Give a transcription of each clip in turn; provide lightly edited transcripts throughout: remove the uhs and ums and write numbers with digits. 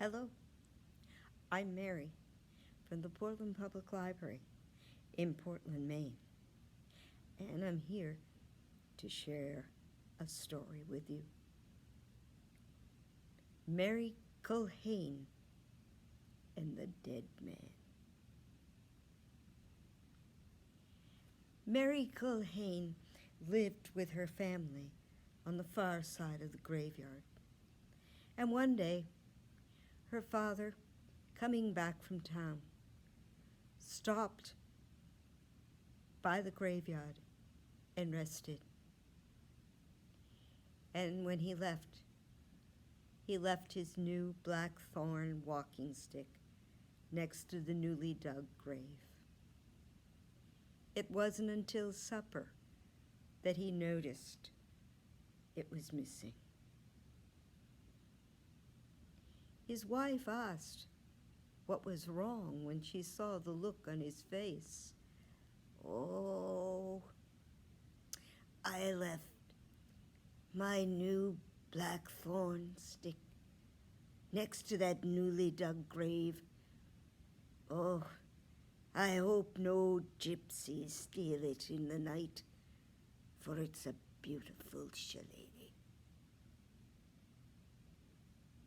Hello, I'm Mary from the Portland Public Library in Portland, Maine, and I'm here to share a story with you. Mary Culhane and the Dead Man. Mary Culhane lived with her family on the far side of the graveyard, and one day her father, coming back from town, stopped by the graveyard and rested. And when he left his new blackthorn walking stick next to the newly dug grave. It wasn't until supper that he noticed it was missing. His wife asked what was wrong when she saw the look on his face. "Oh, I left my new blackthorn stick next to that newly dug grave. Oh, I hope no gypsies steal it in the night, for it's a beautiful shillelagh."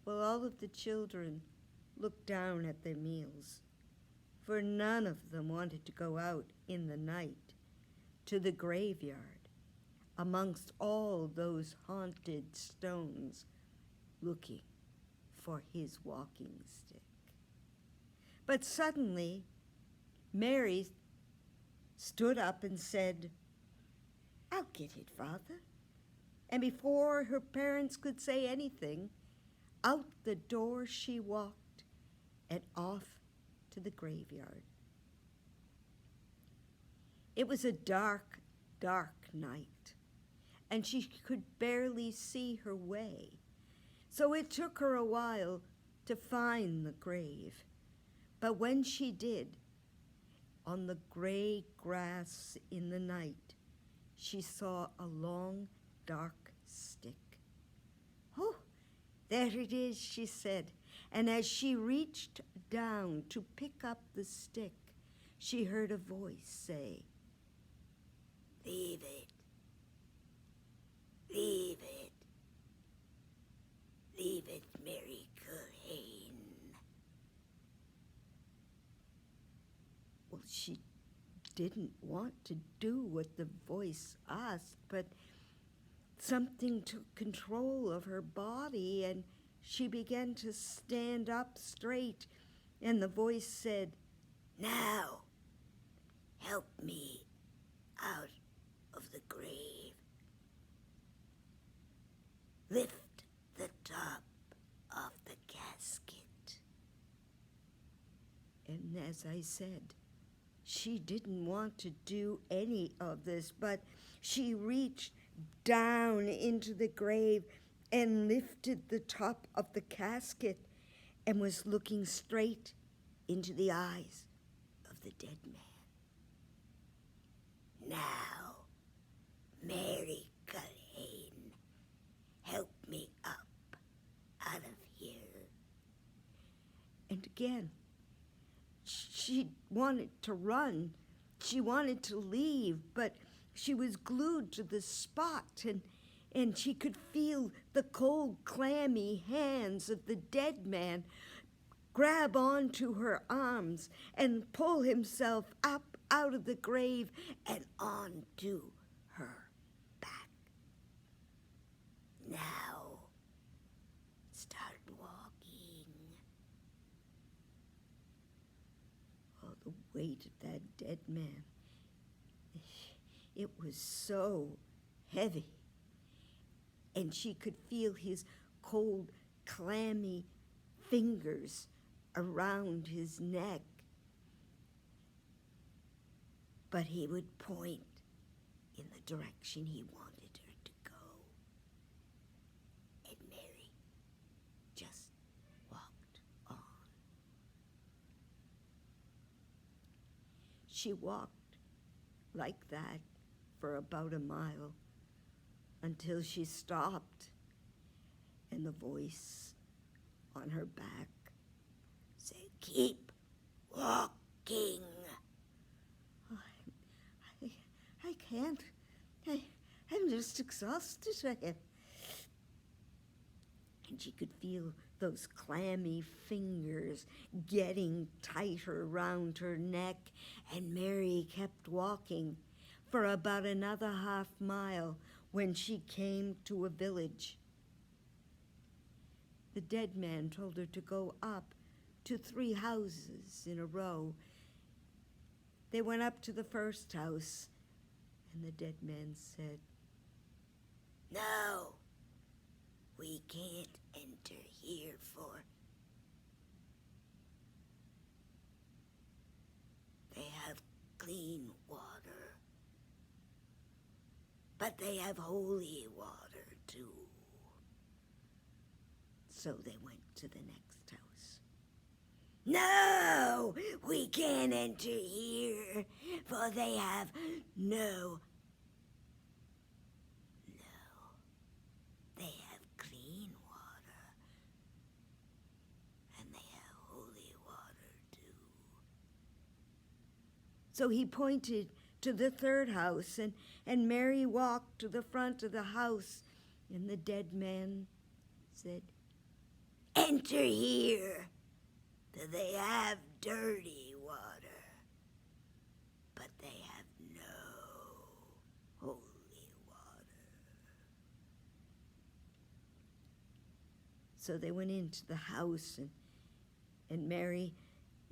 Well, all of the children looked down at their meals, for none of them wanted to go out in the night to the graveyard amongst all those haunted stones looking for his walking stick. But suddenly, Mary stood up and said, "I'll get it, Father." And before her parents could say anything, out the door she walked and off to the graveyard. It was a dark, dark night, and she could barely see her way. So it took her a while to find the grave. But when she did, on the gray grass in the night, she saw a long, dark stick. "Oh, there it is," she said, and as she reached down to pick up the stick, she heard a voice say, "Leave it, leave it, leave it, Mary Culhane." Well, she didn't want to do what the voice asked, but something took control of her body, and she began to stand up straight, and the voice said, "Now, help me out of the grave. Lift the top of the casket." And as I said, she didn't want to do any of this, but she reached down into the grave and lifted the top of the casket and was looking straight into the eyes of the dead man. "Now, Mary Culhane, help me up out of here." And again, she wanted to run. She wanted to leave, but she was glued to the spot, and she could feel the cold, clammy hands of the dead man grab onto her arms and pull himself up out of the grave and onto her back. "Now, start walking." Oh, the weight of that dead man. It was so heavy, and she could feel his cold, clammy fingers around his neck. But he would point in the direction he wanted her to go. And Mary just walked on. She walked like that for about a mile until she stopped, and the voice on her back Keep walking. Oh, I can't. I'm just exhausted. And she could feel those clammy fingers getting tighter round her neck, and Mary kept walking for about another half-mile when she came to a village. The dead man told her to go up to 3 houses in a row. They went up to the first house, and the dead man said, "No, we can't enter here, for they have clean water, but they have holy water too." So they went to the next house. "No, we can't enter here, for they have they have clean water, and they have holy water too." So he pointed to the third house, and Mary walked to the front of the house, and the dead man said, "Enter here, for they have dirty water, but they have no holy water." So they went into the house, and Mary,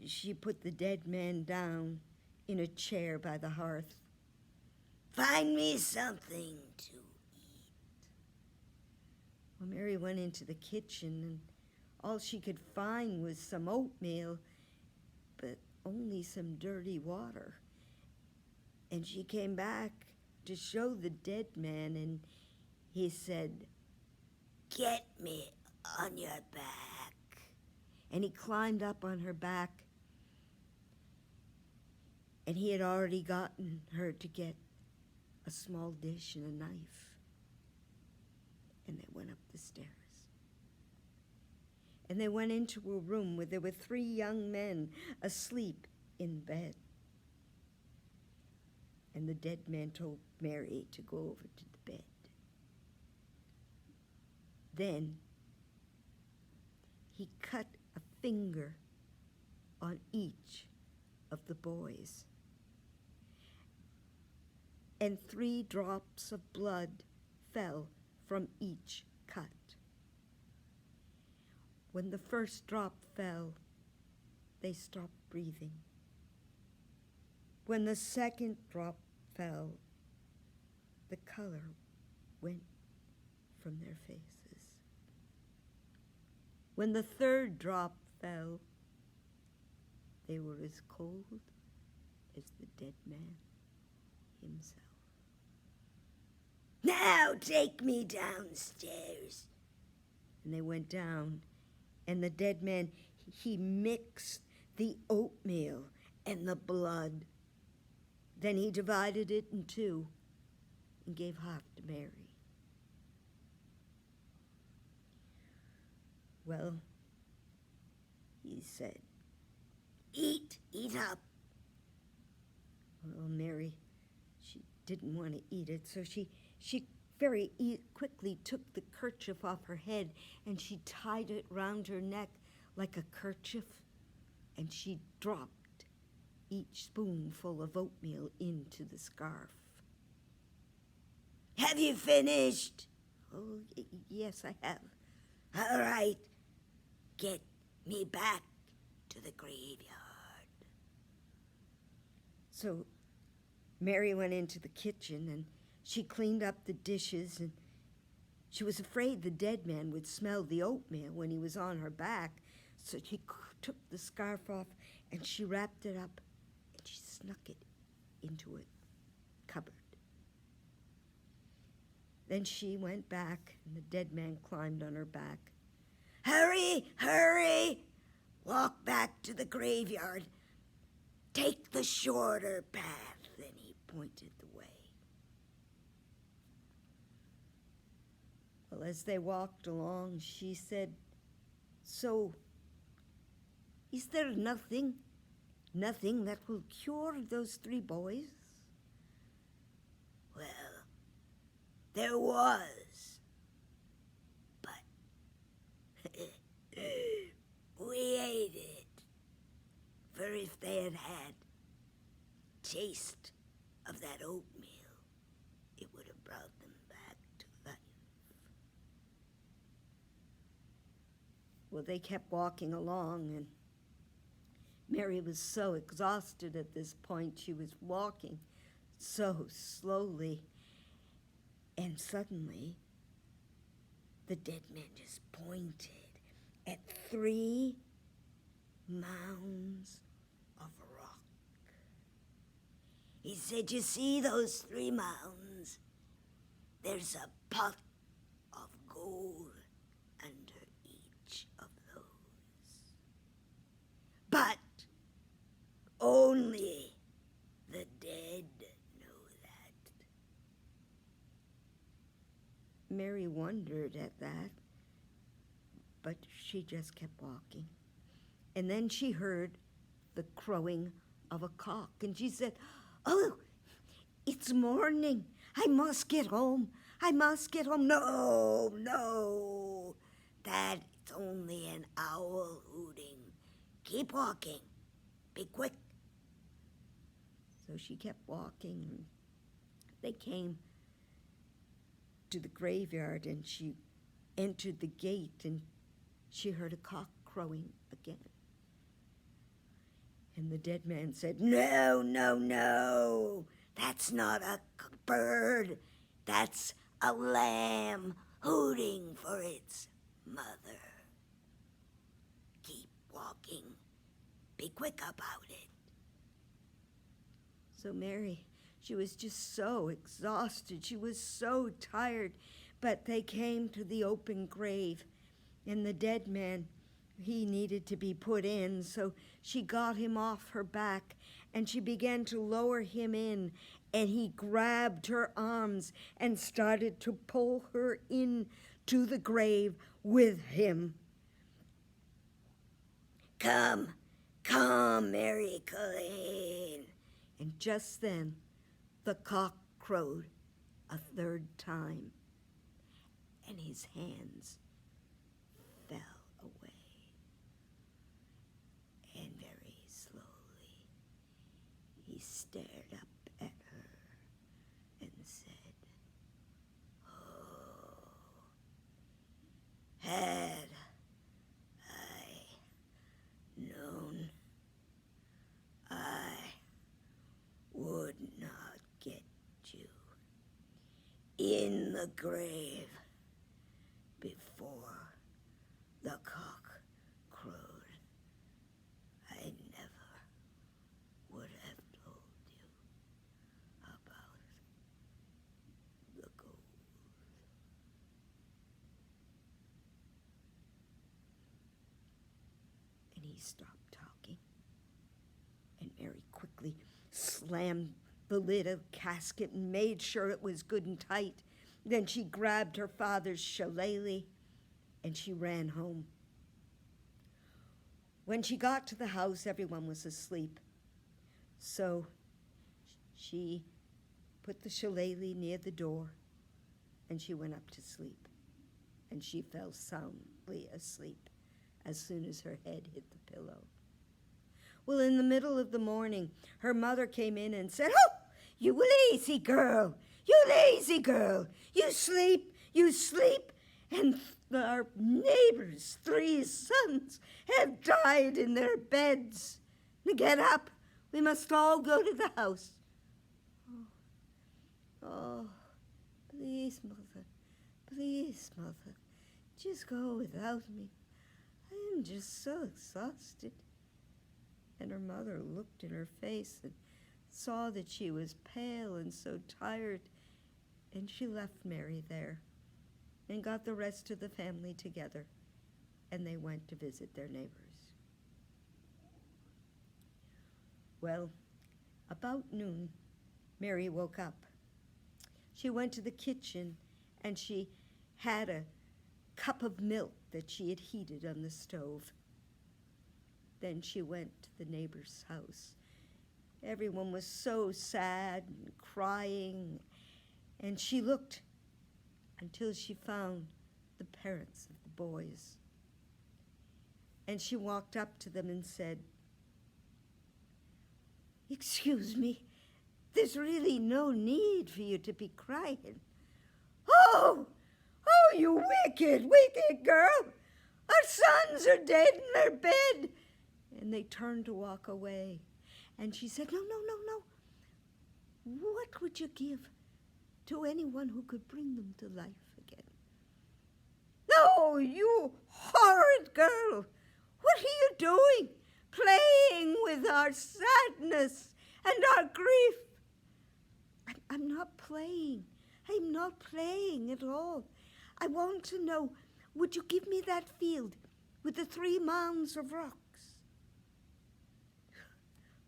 she put the dead man down in a chair by the hearth. "Find me something to eat." Well, Mary went into the kitchen, and all she could find was some oatmeal, but only some dirty water. And she came back to show the dead man, and he said, "Get me on your back." and he climbed up on her back, and he had already gotten her to get a small dish and a knife, and they went up the stairs. And they went into a room where there were 3 young men asleep in bed. And the dead man told Mary to go over to the bed. Then he cut a finger on each of the boys, and 3 drops of blood fell from each cut. When the first drop fell, they stopped breathing. When the second drop fell, the color went from their faces. When the third drop fell, they were as cold as the dead man himself. "Now take me downstairs." And they went down, and the dead man, he mixed the oatmeal and the blood. Then he divided it in 2 and gave half to Mary. "Well," he said, Eat up." well, Mary, she didn't want to eat it, so she very quickly took the kerchief off her head, and she tied it round her neck like a kerchief, and she dropped each spoonful of oatmeal into the scarf. "Have you finished?" "Oh, yes, I have." "All right, get me back to the graveyard." So Mary went into the kitchen, and she cleaned up the dishes, and she was afraid the dead man would smell the oatmeal when he was on her back, so she took the scarf off, and she wrapped it up, and she snuck it into a cupboard. Then she went back, and the dead man climbed on her back. "Hurry, hurry! Walk back to the graveyard. Take the shorter path." Then he pointed the way. Well, as they walked along, she said, "So, Is there nothing that will cure those 3 boys? Well, there was, but we ate it. For if they had had taste of that oatmeal, it would have brought them back to life. Well, they kept walking along, and Mary was so exhausted at this point. She was walking so slowly, and suddenly the dead man just pointed at 3 mounds of rock. He said, "You see those 3 mounds? There's a pot of gold under each of those. But only the dead know that." Mary wondered at that, but she just kept walking. And then she heard the crowing of a cock, and she said, "Oh, it's morning. I must get home. I must get home." "No, no, that's only an owl hooting. Keep walking. Be quick." So she kept walking, and they came to the graveyard, and she entered the gate, and she heard a cock crowing again. And the dead man said, "No, no, no. That's not a bird. That's a lamb hooting for its mother. Keep walking. Be quick about it." So Mary, she was just so exhausted. She was so tired. But they came to the open grave, and the dead man, he needed to be put in. So she got him off her back, and she began to lower him in, and he grabbed her arms and started to pull her into the grave with him. "Come, come, Mary Culhane." And just then, the cock crowed a 3rd time, and his hands fell away. And very slowly, he stared up at her and said, "Oh, had I known, I would not get you in the grave before the cock crowed. I never would have told you about the gold." and he stopped talking. And Mary quickly slammed the lid of the casket and made sure it was good and tight. Then she grabbed her father's shillelagh and she ran home. When she got to the house, everyone was asleep. So she put the shillelagh near the door and she went up to sleep. And she fell soundly asleep as soon as her head hit the pillow. Well, in the middle of the morning, her mother came in and said, "Oh, you lazy girl, you lazy girl, you sleep, and our neighbors' 3 sons have died in their beds. Now get up, we must all go to the house." Oh, please, mother, just go without me. I am just so exhausted. And her mother looked in her face and saw that she was pale and so tired, and she left Mary there and got the rest of the family together, and they went to visit their neighbors. Well, about noon, Mary woke up. She went to the kitchen and she had a cup of milk that she had heated on the stove. Then she went to the neighbor's house. Everyone was so sad and crying, and she looked until she found the parents of the boys. And she walked up to them and said, "Excuse me, there's really no need for you to be crying." "Oh, you wicked girl! Our sons are dead in their bed." And they turned to walk away. And she said, No. What would you give to anyone who could bring them to life again?" "No, you horrid girl! What are you doing? Playing with our sadness and our grief." I'm not playing. I'm not playing at all. I want to know, would you give me that field with the 3 mounds of rocks?"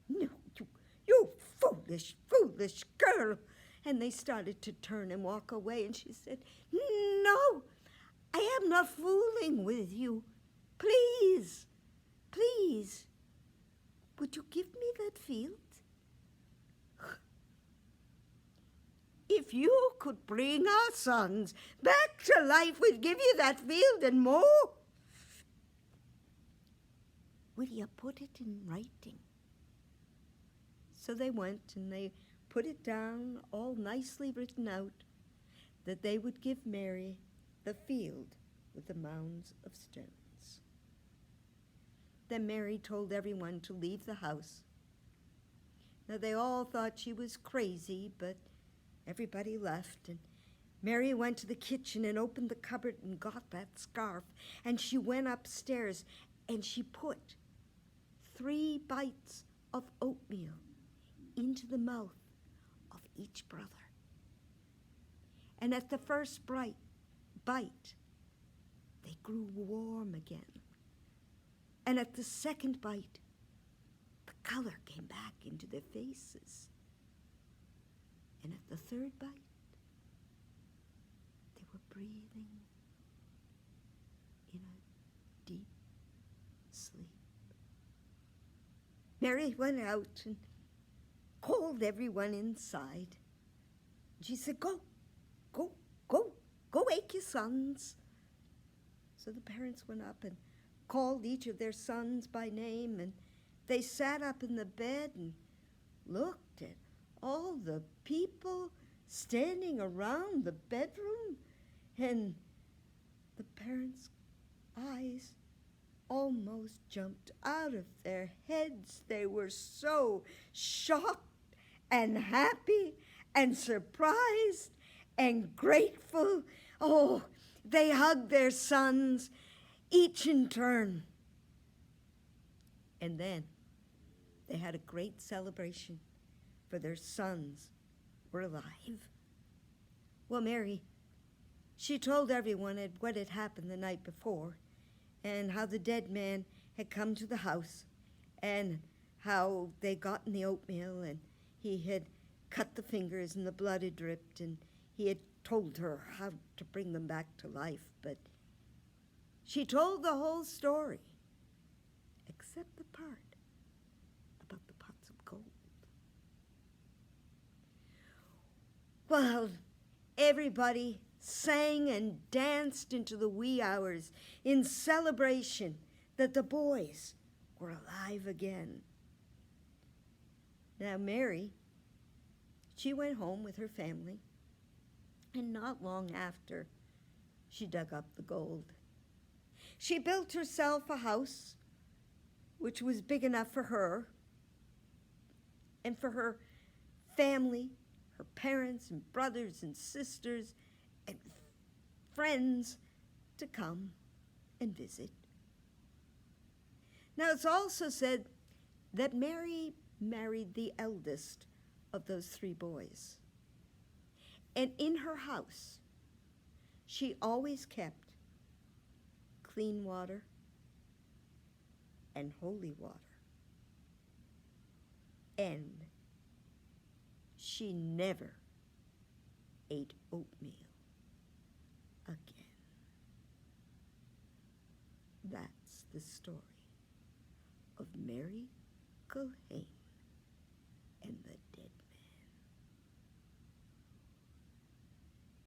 "No, you foolish girl." And they started to turn and walk away, and she said, "No, I am not fooling with you. Please, would you give me that field? If you could bring our sons back to life, we'd give you that field and more. Will you put it in writing?" So they went and they put it down, all nicely written out, that they would give Mary the field with the mounds of stones. Then Mary told everyone to leave the house. Now they all thought she was crazy, but everybody left, and Mary went to the kitchen and opened the cupboard and got that scarf, and she went upstairs and she put 3 bites of oatmeal into the mouth of each brother. And at the first bite, they grew warm again. And at the second bite, the color came back into their faces. And at the third bite, they were breathing in a deep sleep. Mary went out and called everyone inside. She said, go, wake your sons." So the parents went up and called each of their sons by name, and they sat up in the bed and looked at all the people standing around the bedroom, and the parents' eyes almost jumped out of their heads. They were so shocked and happy and surprised and grateful. Oh, they hugged their sons, each in turn. And then they had a great celebration, for their sons were alive. Well, Mary, she told everyone what had happened the night before, and how the dead man had come to the house, and how they got in the oatmeal, and he had cut the fingers and the blood had dripped, and he had told her how to bring them back to life. But she told the whole story, except the part about the pots of gold. Well, everybody sang and danced into the wee hours in celebration that the boys were alive again. Now Mary, she went home with her family, and not long after, she dug up the gold. She built herself a house which was big enough for her and for her family, her parents and brothers and sisters and friends to come and visit. Now it's also said that Mary married the eldest of those 3 boys. And in her house, she always kept clean water and holy water. And she never ate oatmeal again. That's the story of Mary Culhane.